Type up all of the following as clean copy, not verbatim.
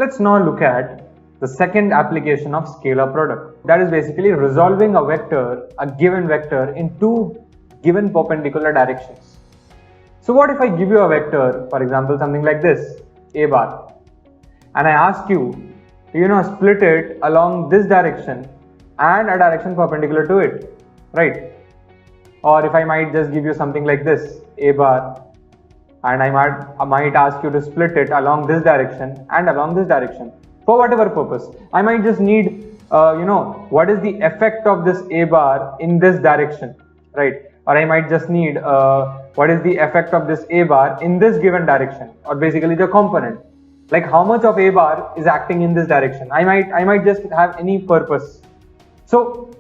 Let's now look at the second application of scalar product. That is basically resolving a given vector in two given perpendicular directions. So what if I give you a vector, for example, something like this, a bar, and I ask you to, split it along this direction and a direction perpendicular to it, right? Or if I might just give you something like this, a bar, and I might ask you to split it along this direction and along this direction. For whatever purpose, I might just need, what is the effect of this a bar in this direction, right? Or I might just need, what is the effect of this a bar in this given direction, or basically the component, like how much of a bar is acting in this direction. I might just have any purpose. So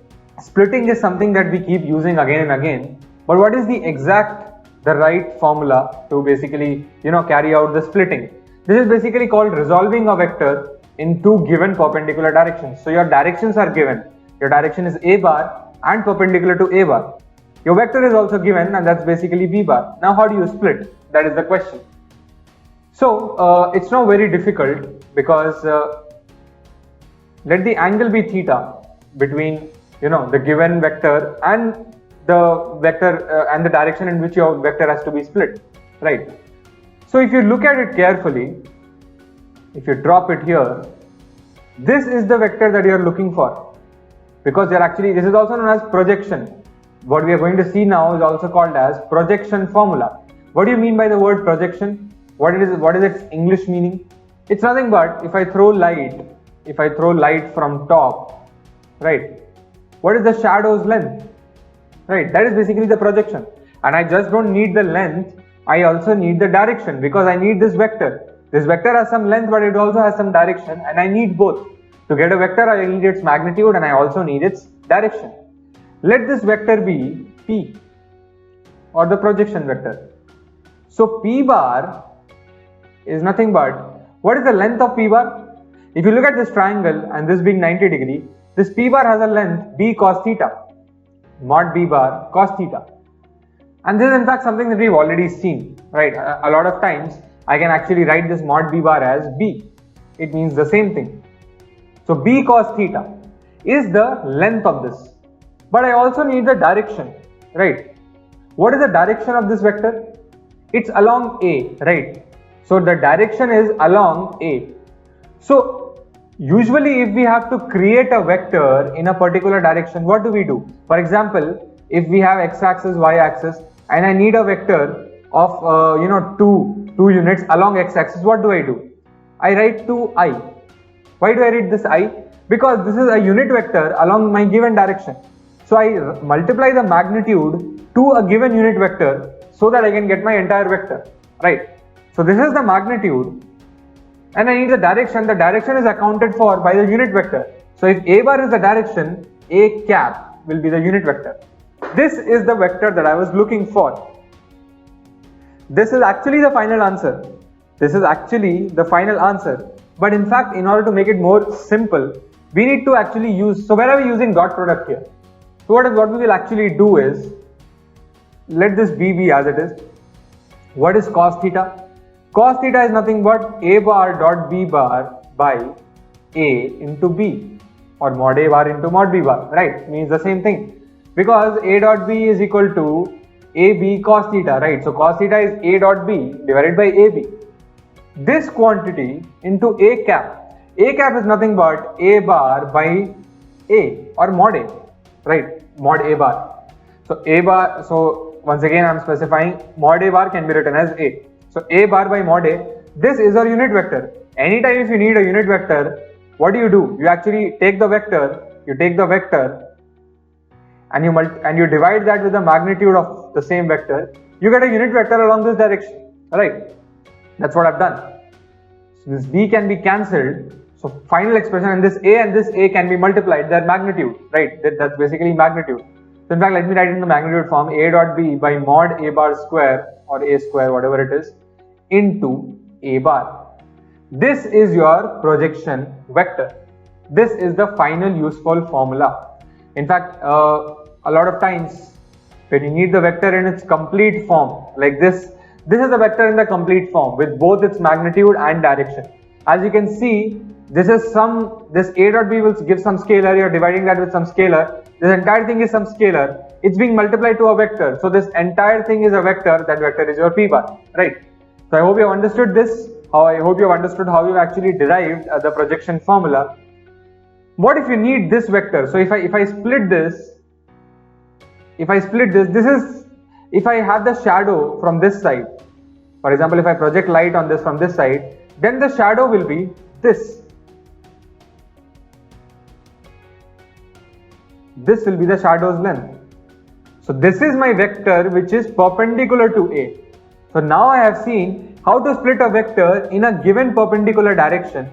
splitting is something that we keep using again and again. But what is the right formula to basically, carry out the splitting? This is basically called resolving a vector in two given perpendicular directions. So your directions are given. Your direction is a bar and perpendicular to a bar. Your vector is also given, and that's basically b bar. Now how do you split? That is the question. So it's not very difficult, because let the angle be theta between the given vector and the vector and the direction in which your vector has to be split, right? So if you look at it carefully, if you drop it here, this is the vector that you are looking for, because this is also known as projection. What we are going to see now is also called as projection formula. What do you mean by the word projection? What is its English meaning? It's nothing but if I throw light from top, right? What is the shadow's length? Right, that is basically the projection. And I just don't need the length, I also need the direction, because I need this vector. This vector has some length, but it also has some direction, and I need both. To get a vector, I need its magnitude and I also need its direction. Let this vector be P, or the projection vector. So P bar is nothing but, what is the length of P bar? If you look at this triangle and this being 90 degree, this P bar has a length B cos theta, mod B bar cos theta. And this is in fact something that we've already seen, right? A lot of times I can actually write this mod B bar as B. It means the same thing. So B cos theta is the length of this. But I also need the direction, right? What is the direction of this vector? It's along A, right? So the direction is along A. So usually if we have to create a vector in a particular direction, what do we do? For example, if we have x-axis, y-axis, and I need a vector of two units along x-axis, what do? I write 2i. Why do I write this I? Because this is a unit vector along my given direction. So I multiply the magnitude to a given unit vector so that I can get my entire vector, right? So this is the magnitude, and I need the direction. The direction is accounted for by the unit vector. So if a bar is the direction, a cap will be the unit vector. This is the vector that I was looking for. This is actually the final answer. But in fact, in order to make it more simple, we need to actually use, so where are we using dot product here? So what we will actually do is, let this be as it is. What is cos theta? Cos theta is nothing but a bar dot b bar by a into b, or mod a bar into mod b bar, right? Means the same thing, because a dot b is equal to ab cos theta, right? So cos theta is a dot b divided by ab. This quantity into a cap. A cap is nothing but a bar by a, or mod a, right? Mod a bar. So a bar, so once again I am specifying mod a bar can be written as a. So a bar by mod a, this is our unit vector. Anytime if you need a unit vector, what do? You actually take the vector, and you divide that with the magnitude of the same vector, you get a unit vector along this direction, right? That's what I've done. So this b can be cancelled. So final expression, and this a can be multiplied, their magnitude, right? That's basically magnitude. So in fact, let me write it in the magnitude form, a dot b by mod a bar square, or a square, whatever it is, into a bar. This is your projection vector. This is the final useful formula. In fact, a lot of times when you need the vector in its complete form, like this is the vector in the complete form with both its magnitude and direction. As you can see, this A dot B will give some scalar, you're dividing that with some scalar. This entire thing is some scalar. It's being multiplied to a vector. So this entire thing is a vector. That vector is your P bar, right? So I hope you have understood this. I hope you have understood how you've actually derived the projection formula. What if you need this vector? So if I split this, this is, if I have the shadow from this side, for example, if I project light on this from this side, then the shadow will be this. This will be the shadow's length. So this is my vector which is perpendicular to A. So now I have seen how to split a vector in a given perpendicular direction,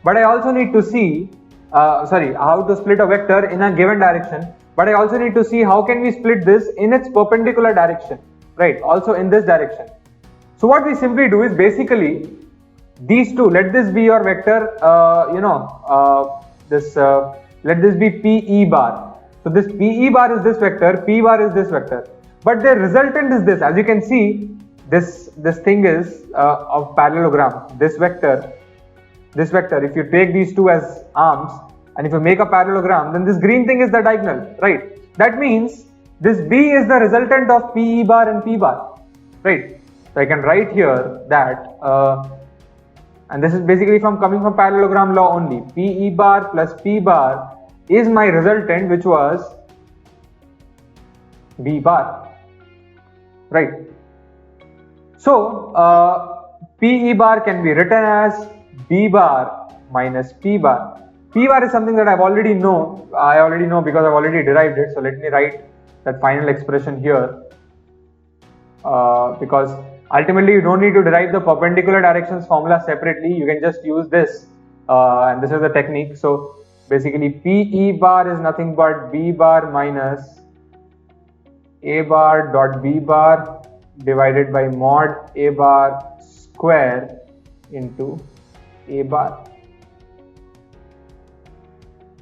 but I also need to see, how to split a vector in a given direction, but I also need to see how can we split this in its perpendicular direction, right? Also in this direction. So what we simply do is basically these two, let this be your vector, let this be PE bar. So this PE bar is this vector, P bar is this vector, but the resultant is this. As you can see, this thing is of parallelogram. This vector, if you take these two as arms and if you make a parallelogram, then this green thing is the diagonal, right? That means this B is the resultant of PE bar and P bar, right? So I can write here that, and this is basically coming from parallelogram law only. PE bar plus P bar is my resultant, which was B bar, right? So PE bar can be written as B bar minus P bar. P bar is something that I already know because I've already derived it. So let me write that final expression here, because ultimately you don't need to derive the perpendicular directions formula separately. You can just use this, and this is the technique. So basically PE bar is nothing but B bar minus A bar dot B bar divided by mod A bar square into A bar.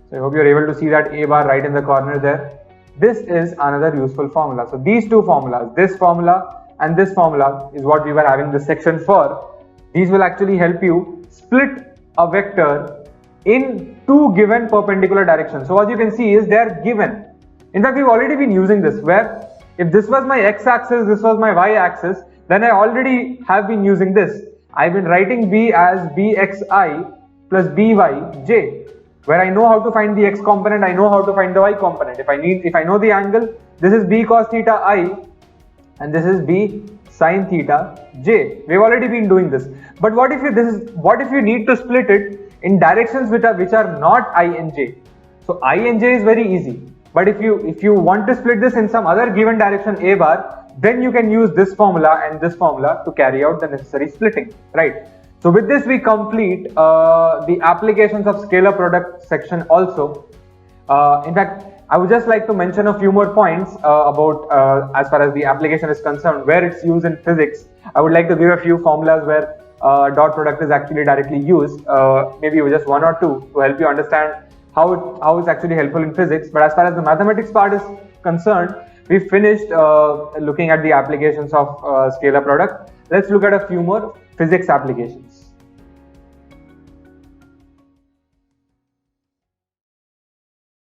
So I hope you're able to see that A bar right in the corner there. This is another useful formula. So these two formulas, this formula and this formula, is what we were having this section for. These will actually help you split a vector in two given perpendicular directions. So what you can see is they are given. In fact, we've already been using this, where if this was my x-axis, this was my y-axis, then I already have been using this. I've been writing B as bxi plus byj, where I know how to find the x component, I know how to find the y component. If I know the angle, this is b cos theta I and this is b sin theta j. We've already been doing this. But what if you need to split it in directions which are not I and j? So I and j is very easy. But if you want to split this in some other given direction A bar, then you can use this formula and this formula to carry out the necessary splitting, right? So with this we complete the applications of scalar product section also. In fact, I would just like to mention a few more points about as far as the application is concerned, where it's used in physics. I would like to give a few formulas where dot product is actually directly used, maybe just one or two, to help you understand how it's actually helpful in physics. But as far as the mathematics part is concerned, we finished looking at the applications of scalar product. Let's look at a few more physics applications.